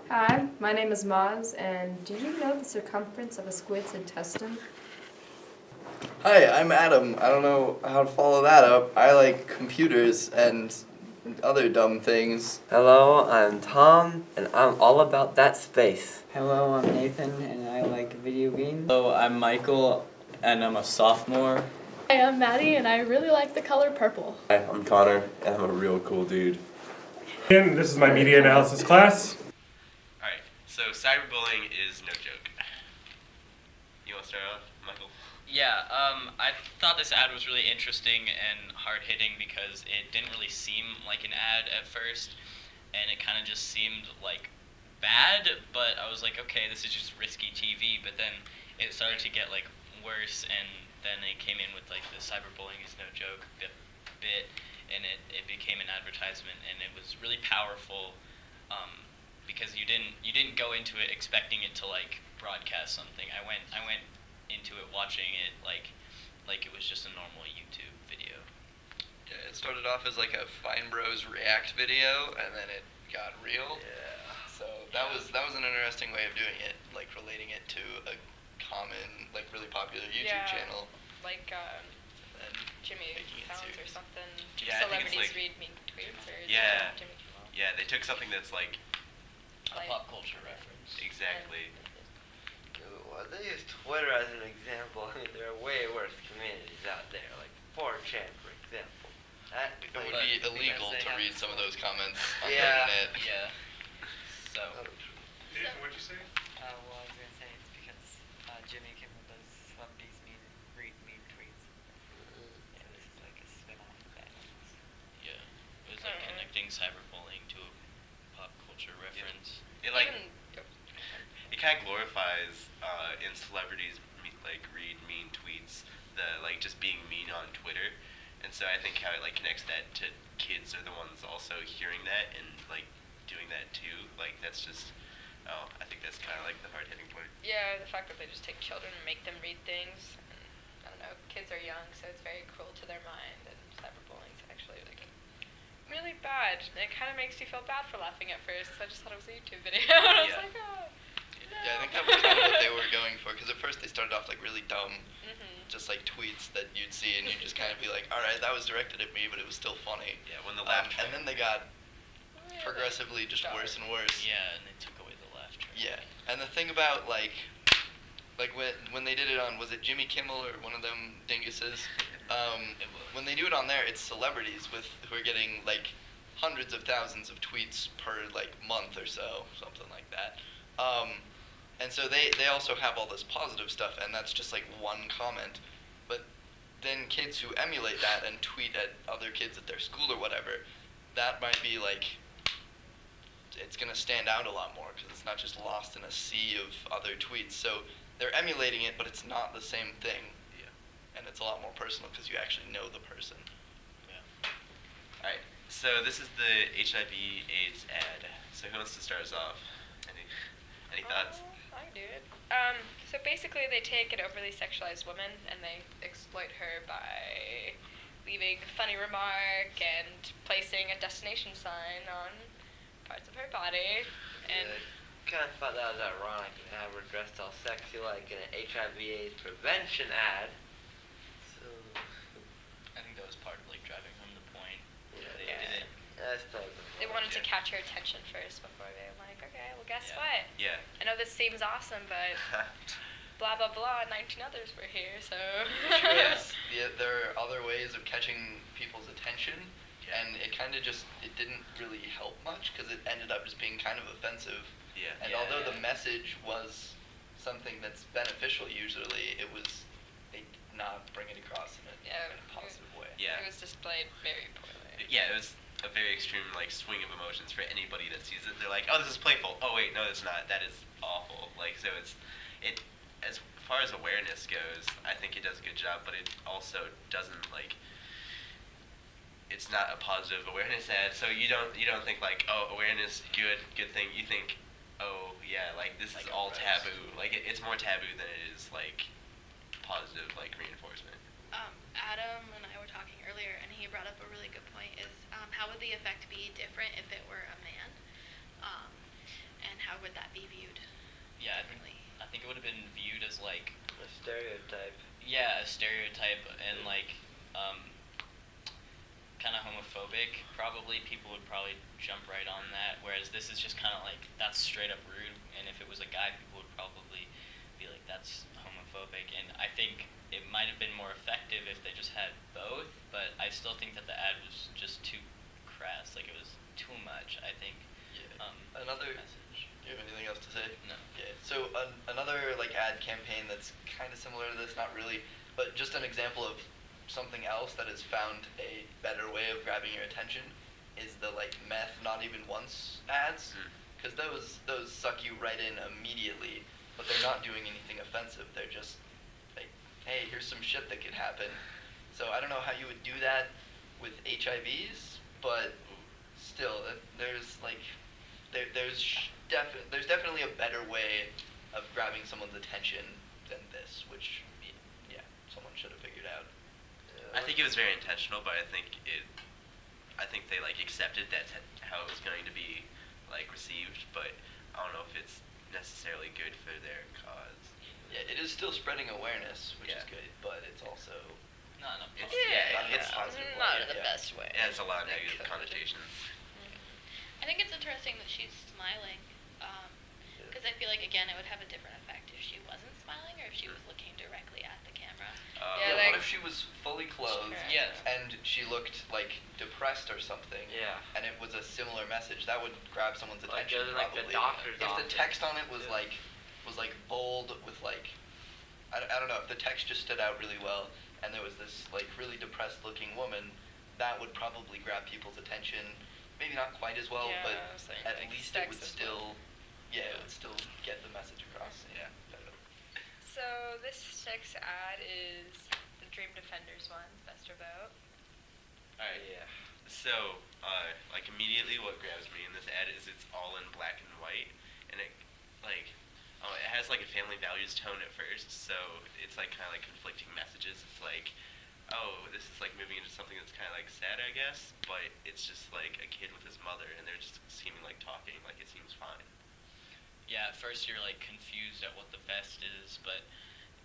Hi, my name is Maz, and do you know the circumference of a squid's intestine? Hi, I'm Adam. I don't know how to follow that up. I like computers and other dumb things. Hello, I'm Tom, and I'm all about that space. Hello, I'm Nathan, and I like video games. Hello, I'm Michael, and I'm a sophomore. Hi, I'm Maddie, and I really like the color purple. Hi, I'm Connor, and I'm a real cool dude. And this is my media analysis class. Alright, so cyberbullying is no joke. You want to start off, Michael? Yeah, I thought this ad was really interesting and hard-hitting because it didn't really seem like an ad at first, and it kind of just seemed like bad, but I was like, okay, this is just risky TV, but then it started to get like worse, and then it came in with like the cyberbullying is no joke bit, and it became an advertisement, and it was really powerful, because you didn't go into it expecting it to like broadcast something. I went into it watching it like it was just a normal YouTube video. Yeah, it started off as like a Fine Bros React video, and then it got real. Yeah. So that was an interesting way of doing it, like relating it to a common, like really popular YouTube channel. Like And Jimmy making it Fallon's or serious. something. Yeah, I think it's Celebrities like- read mean tweets or Yeah. Jimmy Kimmel. Yeah, they took something that's like A pop culture reference. exactly. Well, they use Twitter as an example. I mean, there are way worse communities out there, like 4chan, for example. It would be illegal to read some of those comments on the Yeah. internet. Yeah. So. What'd you say? Well, I was going to say it's because Jimmy Kimmel does celebrities read mean tweets. Yeah, this is like a spin-off of that. Yeah, it was like connecting cyberbullying to a pop culture reference. It like Even- it kind of glorifies in celebrities like read mean tweets, the like just being mean on Twitter, and so I think how it like connects that to kids are the ones also hearing that and like doing that too. Like that's just I think that's kind of like the hard hitting point. Yeah, the fact that they just take children and make them read things. And, I don't know, kids are young, so it's very cruel to their mind, and cyberbullying's actually like really bad. And it kind of makes you feel bad for laughing at first. I just thought it was a YouTube video, and I was Yeah. like, oh. No. Yeah, I think that was kind of what they were going for, because at first they started off like really dumb, Mhm. just like tweets that you'd see, and you'd just kind of be like, all right, that was directed at me, but it was still funny. Yeah, when the laugh track. And then they got Yeah, progressively just dark. worse and worse. Yeah, and they took away the laugh track. Yeah, and the thing about like when they did it on, was it Jimmy Kimmel or one of them dinguses? It was. When they do it on there, it's celebrities who are getting like hundreds of thousands of tweets per like month or so, something like that. And so they also have all this positive stuff, and that's just like one comment. But then kids who emulate that and tweet at other kids at their school or whatever, that might be like, it's going to stand out a lot more because it's not just lost in a sea of other tweets. So they're emulating it, but it's not the same thing. Yeah. And it's a lot more personal because you actually know the person. All right, so this is the HIV AIDS ad. So who wants to start us off? Any thoughts? I can do it. So basically, they take an overly sexualized woman and they exploit her by leaving a funny remark and placing a destination sign on parts of her body. And kind of thought that was ironic to have her dressed all sexy like in an HIV/AIDS prevention ad. So, I think that was part of like driving home the point. yeah, They did it. that's totally they wanted to catch her attention first before they were like, okay, well, guess Yeah. what? Yeah. I know this seems awesome, but blah, blah, blah, 19 others were here, so... Sure is. Yeah, there are other ways of catching people's attention, and it kind of just, it didn't really help much because it ended up just being kind of offensive. Yeah. And although the message was something that's beneficial usually, it was, they did not bring it across in a positive way. Yeah. It was displayed very poorly. Yeah, it was a very extreme like swing of emotions for anybody that sees it. They're like, oh, this is playful. Oh wait, no, it's not. That is awful. Like, so it as far as awareness goes, I think it does a good job, but it also doesn't like. It's not a positive awareness ad, so you don't think like, oh, awareness, good thing. You think, oh yeah, like this Like is all gross. taboo. Like it's more taboo than it is like positive like reinforcement. Adam and I were talking earlier, and he brought up a really good point, is how would the effect be different if it were a man? And how would it would have been viewed as like A stereotype. a stereotype and like kind of homophobic. Probably people would probably jump right on that. Whereas this is just kind of like that's straight up rude. And if it was a guy, people would probably be like that's homophobic. And I think it might have been more effective if they just had both. But I still think that the ad was just too crass. Like it was too much. I think. Yeah. Another. Message. Do you have anything else to say? No. Yeah. So another like ad campaign that's kind of similar to this, not really, but just an example of something else that has found a better way of grabbing your attention is the like meth not even once ads, because those suck you right in immediately, but they're not doing anything offensive. They're just like, hey, here's some shit that could happen. So I don't know how you would do that with HIVs, but still, there's like there's definitely a better way of grabbing someone's attention than this, which yeah, someone should have figured out. I think it was very intentional, but I think they like accepted that's how it was going to be like received, but I don't know if it's necessarily good for their cause. Yeah, it is still spreading awareness, which is Yeah. good, but it's also Not in a It's, not in a it's, positive way. Not in the Yeah. best way. it has a lot of That negative could. connotations. I think it's interesting that she's smiling, because I feel like again it would have a different effect if she wasn't smiling or if she was looking directly at the camera. Yeah, Yeah, like- what if she was fully clothed Yeah. and she looked like depressed or something? Yeah. And it was a similar message that would grab someone's Like attention. it was like the probably. doctor's If the office. text on it was Yeah. like bold with like I don't know, if the text just stood out really well and there was this like really depressed looking woman, that would probably grab people's attention. Maybe not quite as well, Yeah, but I was saying, at like, least it would sex as still it would still get the message across. Yeah. Definitely. So this next ad is the Dream Defenders one, best or vote. Alright. Yeah. So, like immediately what grabs me in this ad is it's all in black and white, and it has like a family values tone at first, so it's like kind of like conflicting messages. It's like, oh, this is like moving into something that's kind of like sad, I guess, but it's just like a kid with his mother, and they're just seeming like talking, like it seems fine. Yeah, at first you're like confused at what the vest is, but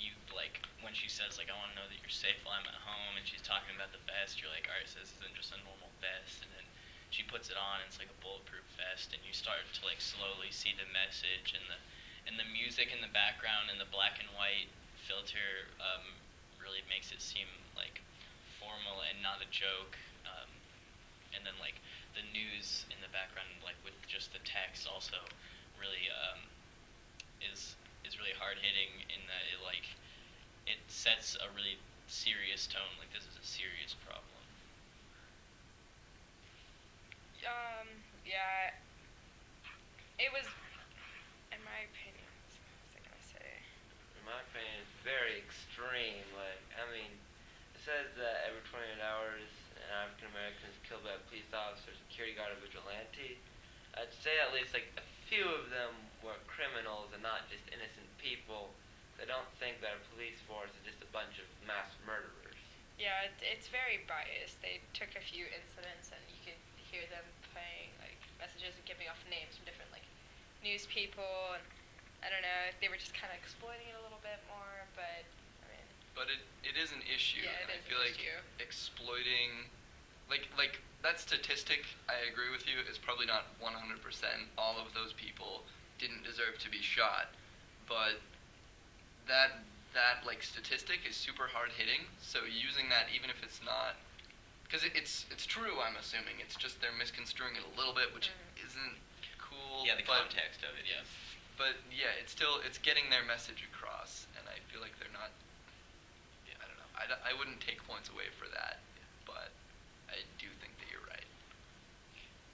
you like when she says like I want to know that you're safe while I'm at home, and she's talking about the vest, you're like, all right, so this isn't just a normal vest, and then she puts it on, and it's like a bulletproof vest, and you start to like slowly see the message and the music in the background and the black and white filter really makes it seem like formal and not a joke, and then like the news in the background like with just the text also really is really hard hitting in that it sets a really serious tone, like this is a serious problem. Yeah, it was, in my opinion, what was I gonna say? In my opinion, it's very extreme. Like, I mean, it says that every 28 hours an African American is killed by a police officer, security guard, or vigilante. I'd say at least like a few of them were criminals and not just innocent people. They don't think that a police force is just a bunch of mass murderers. Yeah, it's very biased. They took a few incidents and you could hear them playing like messages and giving off names from different like news people, and I don't know if they were just kind of exploiting it a little bit more, but I mean. But it is an issue. Yeah, it and is I feel an like issue. exploiting, like that statistic, I agree with you, is probably not 100%. All of those people didn't deserve to be shot, but that like statistic is super hard hitting. So using that, even if it's not, because it's true, I'm assuming. It's just they're misconstruing it a little bit, which isn't cool. Yeah, the but, context of it, yeah. But yeah, it's getting their message across, and I feel like they're not. Yeah, I don't know. I wouldn't take points away for that, but I do think that you're right.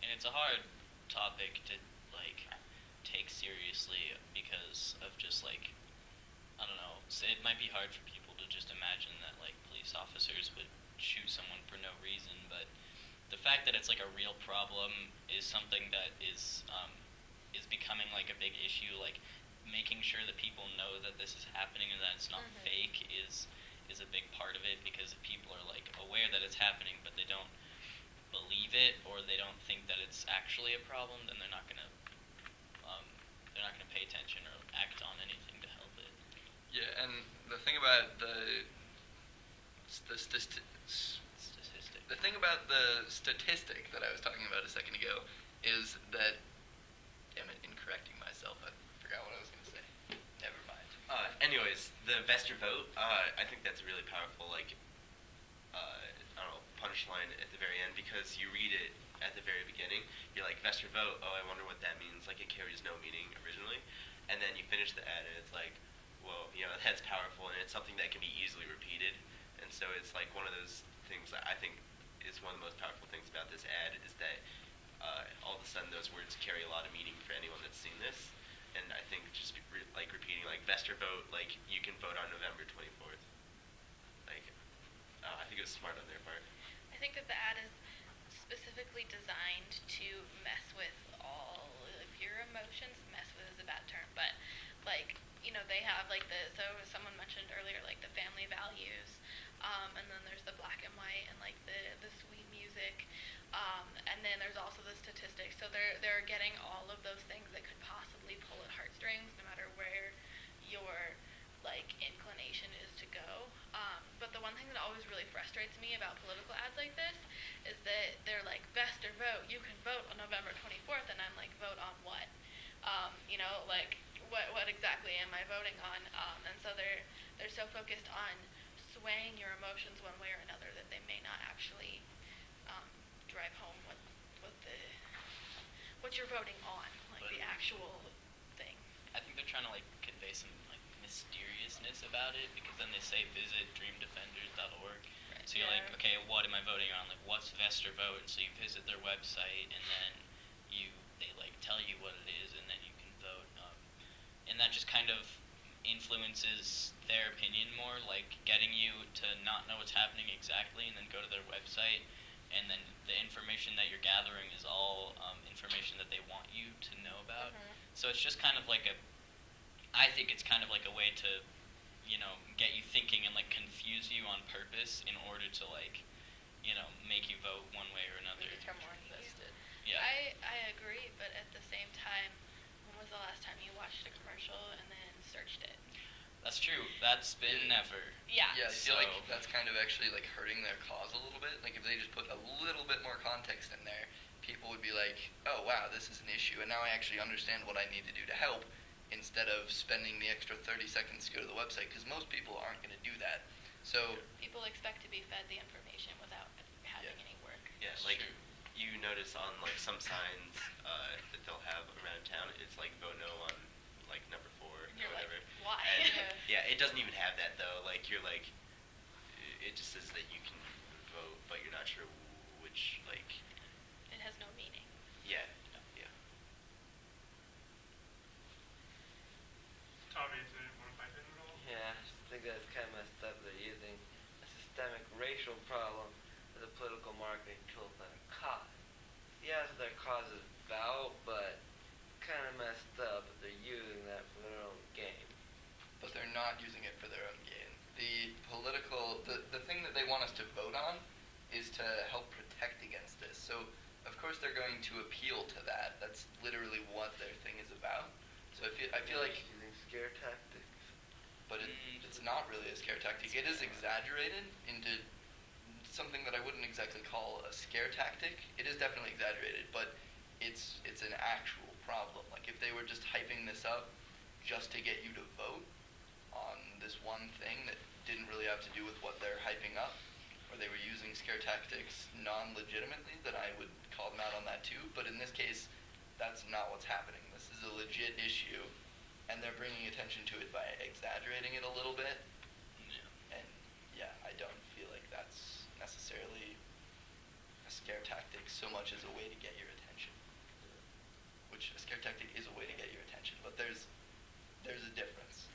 And it's a hard topic to like take seriously because of just like I don't know. So it might be hard for people to just imagine that like police officers would shoot someone for no reason, but the fact that it's like a real problem is something that is becoming like a big issue. Like making sure that people know that this is happening and that it's not fake is a big part of it, because if people are like aware that it's happening but they don't believe it or they don't think that it's actually a problem, then they're not gonna pay attention or act on anything to help it. statistic that I was talking about a second ago is that, damn it, in correcting myself, I forgot what I was going to say. Never mind. Anyways, the Vest Your Vote, I think that's really powerful, like, I don't know, punchline at the very end, because you read it at the very beginning, you're like, Vest Your Vote, oh, I wonder what that means, like, it carries no meaning originally, and then you finish the ad, and it's like, whoa, you know, that's powerful, and it's something that can be easily repeated, and so it's like one of those things that I think is one of the most powerful things about this ad, is that all of a sudden those words carry a lot of meaning for anyone that's seen this, and I think just like repeating, like, Vest Your Vote, like, you can vote on November 24th, like, I think it was smart on their part. I think that the ad is specifically designed to mess with all of your emotions. Mess with is a bad term, but like, you know, they have like so someone mentioned earlier, like the family values, and then there's the black and white and like the sweet music, and then there's also the statistics. So they're getting all of those things that could possibly pull at heartstrings, no matter where your like inclination is to go. But the one thing that always really frustrates me about political ads like this is that they're like, Vest or vote, you can vote on November 24th, and I'm like, vote on what? You know, like, what exactly am I voting on? And so they're so focused on swaying your emotions one way or another that they may not actually drive home what you're voting on, like the actual thing. I think they're trying to like convey some like mysteriousness about it, because then they say visit dreamdefenders.org. Right. So you're like, okay, what am I voting on? Like, what's Vest or Vote? And so you visit their website, and then they like tell you what it is, and then you can vote. And that just kind of influences their opinion more, like getting you to not know what's happening exactly, and then go to their website, and then the information that you're gathering is all information that they want you to know about. So it's just kind of like I think it's kind of like a way to, you know, get you thinking and like confuse you on purpose in order to like, you know, make you vote one way or another. Become more invested. Yeah. I agree, but at the same time, when was the last time you watched a commercial and then searched it? That's true. That's been never. Yeah. Yeah, I feel like that's kind of actually like hurting their cause a little bit. Like if they just put a little bit more context in there, people would be like, oh wow, this is an issue, and now I actually understand what I need to do to help, instead of spending the extra 30 seconds to go to the website, because most people aren't going to do that. So People expect to be fed the information without having any work. Yeah, like you notice on like some signs that they'll have around town, it's like vote no on like number 4 or You're whatever. like, why? And, yeah, it doesn't even have that though. Like you're like, it just says that you can vote, but you're not sure which like. It has no meaning. Yeah, yeah. Tommy, do you want to pipe in at all? Yeah, I just think that's kind of messed up. They're using a systemic racial problem as a political marketing tool for their cause. Yes, their cause is valid, but kind of messed up that they're using that for their own gain. but they're not using it for their own gain. The thing that they want us to vote on is to help protect against this. So of course they're going to appeal to that. That's literally what their thing is about. So I feel like, using scare tactics. but it's not really a scare tactic. It is exaggerated into something that I wouldn't exactly call a scare tactic. It is definitely exaggerated, but it's an actual problem. Like if they were just hyping this up just to get you to vote on this one thing that didn't really have to do with what they're hyping up, or they were using scare tactics non-legitimately, then I would call them out on that too. But in this case, that's not what's happening. This is a legit issue, and they're bringing attention to it by exaggerating it a little bit. Yeah. And yeah, I don't feel like that's necessarily a scare tactic so much as a way to get your attention. Which a scare tactic is a way to get your attention, but there's a difference.